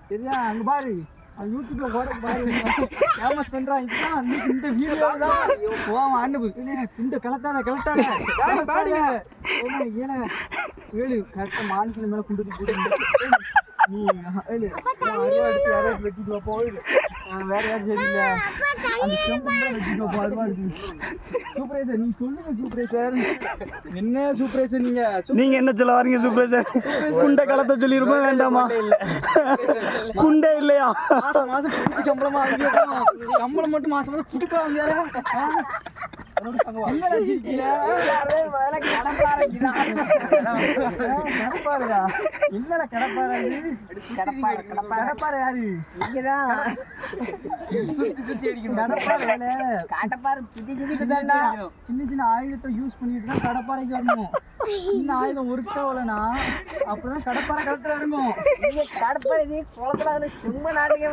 சரியா அங்க பாரு யூடியூப்ல போட பாரு ஃபேமஸ் பண்றான் இதுதான் இந்த வீடியோ தான் போவான் ஆண்டு இந்த கலட்டாத ஏன்னா ஏழு கரெக்டாக மானுஷன் மேலே குண்டு நீ ஏழு யாராவது வெட்டிட்டு போயிடு வேற யாரும் சரியில்லை அந்த செம்பு வெட்டிட்டு போடுமா இருக்கு சூப்பரேசர் நீ சொல்லுங்க சூப்பரேசர் என்ன சூப்பரேசர் நீங்க என்ன சொல்ல வரீங்க சூப்பரேசர் குண்டை கலத்த சொல்லிருமா வேண்டாமா குண்டே இல்லையா மாசம் சம்பளமா சம்பளம் மட்டும் மாசம் மாசம் புட்டுக்கா வந்தாரு என்னடா கடப்பாறை யாரு சுத்தி அடிக்கணும் கடப்பாறை சின்ன சின்ன ஆயுதத்தை யூஸ் பண்ணிட்டு தான் கடப்பாறைக்கு வரணும் சின்ன ஆயுதம் ஒருத்தவலனா அப்பதான் கடப்பாறை கலத்துல இருக்கும் கடப்பாறை குளத்துல சும்மா நாட்டுக்கு